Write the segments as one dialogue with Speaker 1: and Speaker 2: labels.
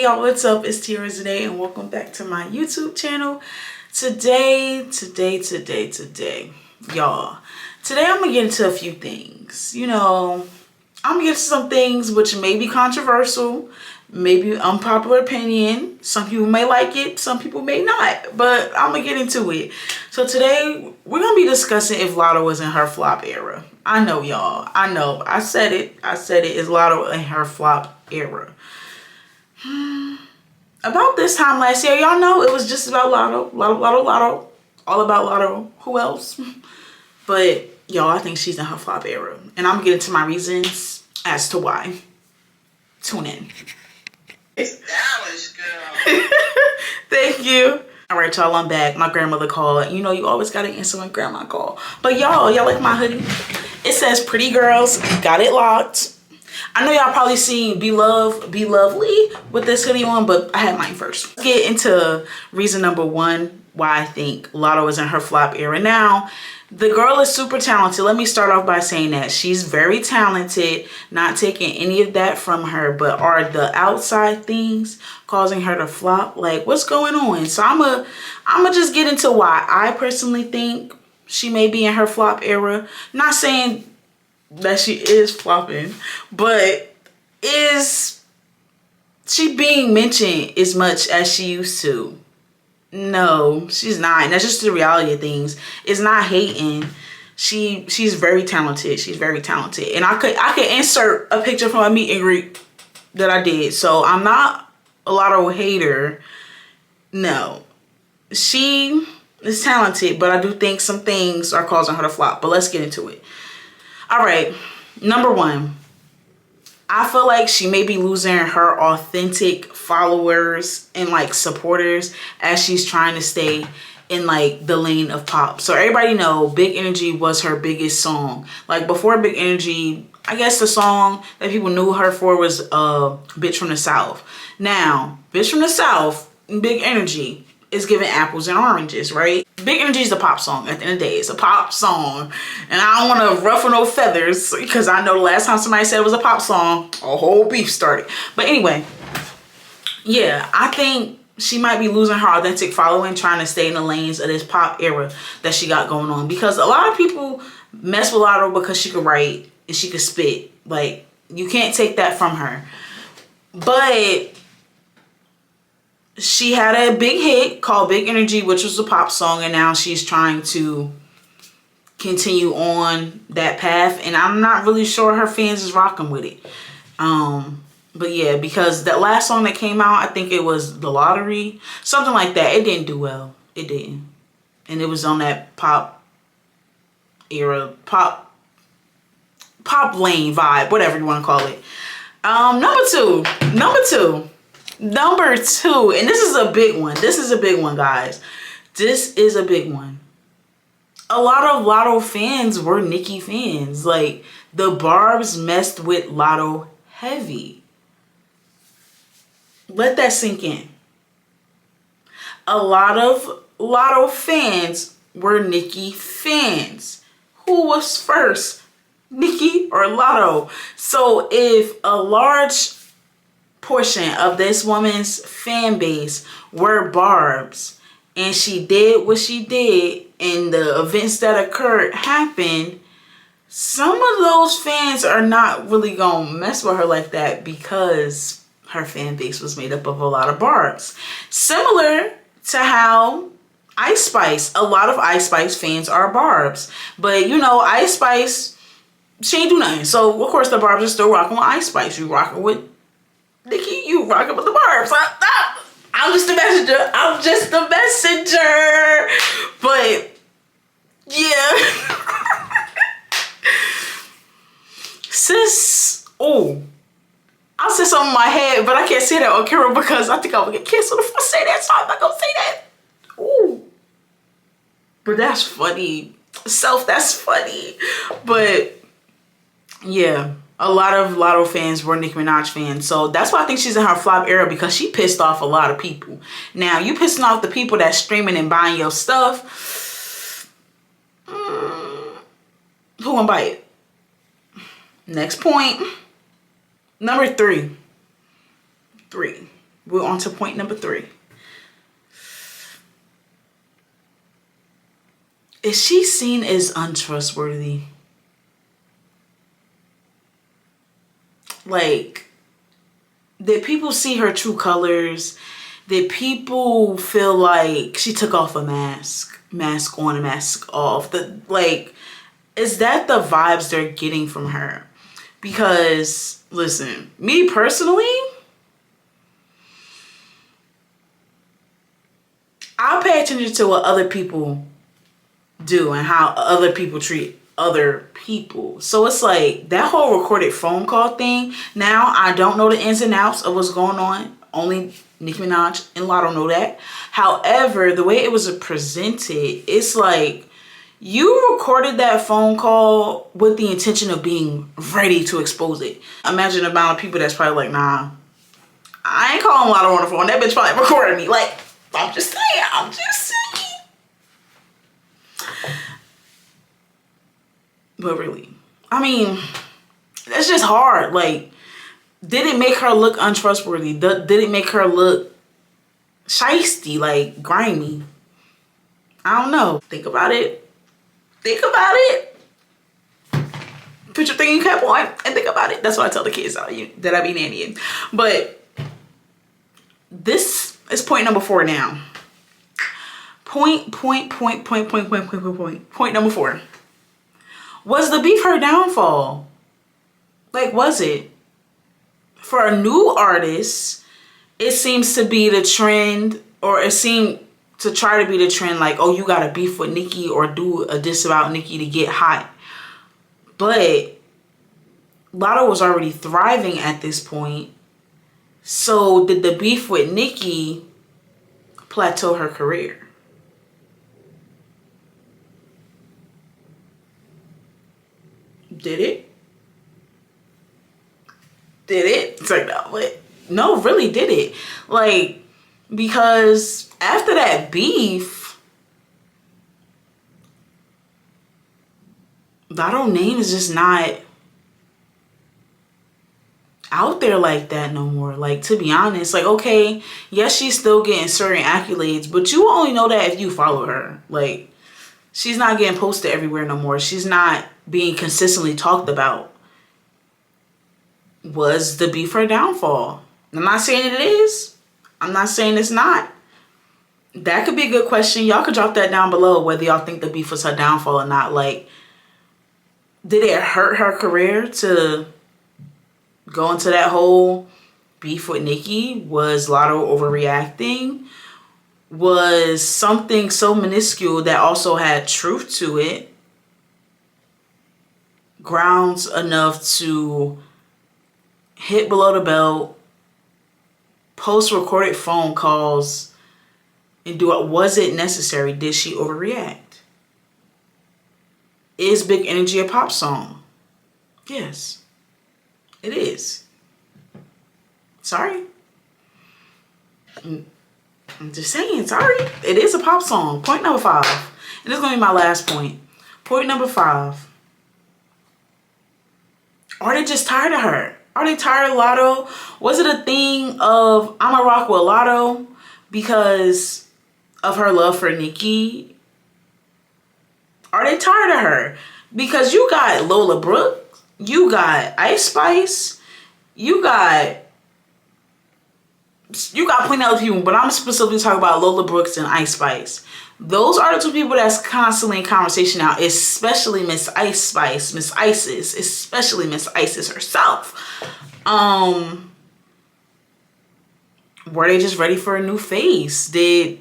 Speaker 1: y'all, what's up? It's Za'nae and welcome back to my YouTube channel. Today, y'all. Today I'm gonna get into a few things. I'm gonna get into some things which may be controversial, maybe unpopular opinion. Some people may like it, some people may not, but I'm gonna get into it. So today we're gonna be discussing if Latto was in her flop era. I know, y'all. I know. I said it. Is Latto in her flop era? About this time last year, y'all know it was just about Latto. All about Latto. Who else? But y'all, I think she's in her flop era. And I'm gonna get into my reasons as to why. Tune in.
Speaker 2: Dallas girl.
Speaker 1: Thank you. All right, y'all, I'm back. My grandmother called. You know, you always gotta answer when grandma call. But y'all like my hoodie? It says Pretty Girls Got It Locked. I know y'all probably seen Be Lovely with this hoodie on, but I had mine first. Let's get into reason number one why I think Latto is in her flop era. Now, the girl is super talented. Let me start off by saying that she's very talented, not taking any of that from her, but are the outside things causing her to flop? Like, what's going on? So I'm a just get into why I personally think she may be in her flop era. Not saying that she is flopping, but is she being mentioned as much as she used to? No, she's not. And that's just the reality of things. It's not hating. She's very talented. She's very talented. And I could insert a picture from a meet and greet that I did. So I'm not a Latto hater. No. She is talented, but I do think some things are causing her to flop. But let's get into it. All right, number one, I feel like she may be losing her authentic followers and like supporters as she's trying to stay in like the lane of pop. So everybody know Big Energy was her biggest song. Like before Big Energy, I guess the song that people knew her for was Bitch from the South. Now, Bitch from the South and Big Energy is giving apples and oranges, right? Big Energy is a pop song. At the end of the day, it's a pop song. And I don't want to ruffle no feathers because I know the last time somebody said it was a pop song, a whole beef started. But anyway, yeah, I think she might be losing her authentic following trying to stay in the lanes of this pop era that she got going on. Because a lot of people mess with Latto because she could write and she could spit. Like, you can't take that from her. But she had a big hit called Big Energy, which was a pop song, and now she's trying to continue on that path, and I'm not really sure her fans is rocking with it. But yeah, because that last song that came out, I think it was The Lottery, something like that. It didn't do well. It didn't. And it was on that pop era, pop lane vibe, whatever you want to call it. Number two, and this is a big one. This is a big one, guys. This is a big one. A lot of Latto fans were Nicki fans. Like, the Barbs messed with Latto heavy. Let that sink in. A lot of Latto fans were Nicki fans. Who was first, Nicki or Latto? So if a large portion of this woman's fan base were Barbs and she did what she did and the events that occurred happened, some of those fans are not really gonna mess with her like that because her fan base was made up of a lot of Barbs. Similar to how Ice Spice, a lot of Ice Spice fans are Barbs, but you know, Ice Spice, she ain't do nothing. So of course the Barbs are still rocking with Ice Spice. You rocking with Nicki, you rocking with the Barbs. I'm just the messenger. I'm just the messenger. But yeah. Sis, oh, I said something in my head, but I can't say that on camera because I think I will get canceled if I say that, so I'm not gonna say that. Ooh. But that's funny. That's funny. But yeah. A lot of Latto fans were Nicki Minaj fans. So that's why I think she's in her flop era, because she pissed off a lot of people. Now, you pissing off the people that's streaming and buying your stuff. Who gonna buy it? Next point. Number three. We're on to point number 3. Is she seen as untrustworthy? Like, did people see her true colors? Did people feel like she took off a mask on and mask off? Is that the vibes they're getting from her? Because, listen, me personally, I pay attention to what other people do and how other people treat other people. So it's like that whole recorded phone call thing. Now I don't know the ins and outs of what's going on. Only Nicki Minaj and Latto know that. However, the way it was presented, it's like you recorded that phone call with the intention of being ready to expose it. Imagine the amount of people that's probably like, nah, I ain't calling Latto on the phone. That bitch probably recorded me. Like, I'm just saying. But really, I mean, that's just hard. Like, did it make her look untrustworthy? Did it make her look shiesty, like grimy? I don't know. Think about it. Put your thinking cap on and think about it. That's what I tell the kids that I be nannying. But this is point number 4 now. Point number 4. Was the beef her downfall? Like, was it? For a new artist, it seems to be the trend, or it seemed to try to be the trend, like, oh, you gotta beef with Nicki or do a diss about Nicki to get hot. But Latto was already thriving at this point. So did the beef with Nicki plateau her career? Did it? It's like, no, but no, really, did it? Like, because after that beef, Latto's name is just not out there like that no more. Like, to be honest, like, okay, yes, she's still getting certain accolades, but you only know that if you follow her. Like, she's not getting posted everywhere no more. She's not being consistently talked about. Was the beef her downfall? I'm not saying it is. I'm not saying it's not. That could be a good question. Y'all could drop that down below, whether y'all think the beef was her downfall or not. Like, did it hurt her career to go into that whole beef with Nicki? Was Latto overreacting? Was something so minuscule that also had truth to it grounds enough to hit below the belt, post recorded phone calls, and do it? Was it necessary? Did she overreact? Is Big Energy a pop song? Yes, it is. Sorry. I'm just saying, sorry. It is a pop song. Point number 5. And this is going to be my last point. Point number 5. Are they just tired of her? Are they tired of Latto? Was it a thing of, I'm a rock with Latto because of her love for Nicki? Are they tired of her? Because you got Lola Brooke, you got Ice Spice, you got plenty of other people, but I'm specifically talking about Lola Brooks and Ice Spice. Those are the 2 people that's constantly in conversation now, especially Miss Ice Spice, Miss Isis, especially Miss Isis herself. Were they just ready for a new face? Did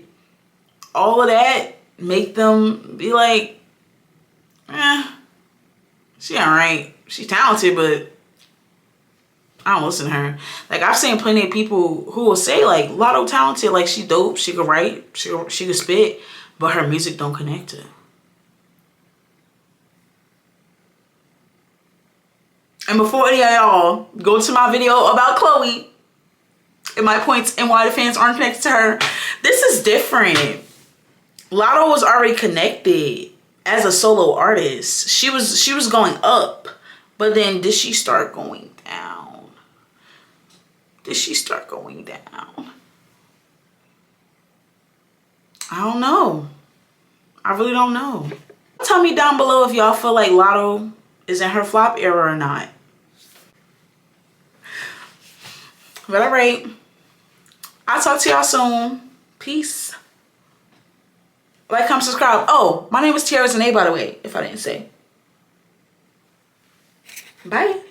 Speaker 1: all of that make them be like, she alright, she's talented, but I don't listen to her. Like, I've seen plenty of people who will say, like, Latto talented, like, she dope, she could write, she could spit, but her music don't connect to. And before any of y'all go to my video about Chloe and my points and why the fans aren't connected to her, this is different. Latto was already connected as a solo artist. She was going up, but then did she start going down? Did she start going down? I don't know. I really don't know. Tell me down below if y'all feel like Latto is in her flop era or not. But all right. I'll talk to y'all soon. Peace. Like, comment, subscribe. Oh, my name is Za'nae, by the way, if I didn't say. Bye.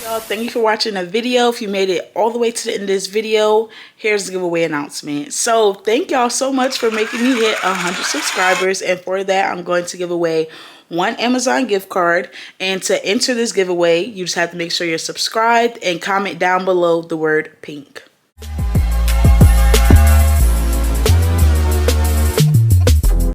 Speaker 1: Y'all, thank you for watching the video. If you made it all the way to the end of this video, here's the giveaway announcement. So thank y'all so much for making me hit 100 subscribers, and for that I'm going to give away one Amazon gift card. And to enter this giveaway, you just have to make sure you're subscribed and comment down below the word pink.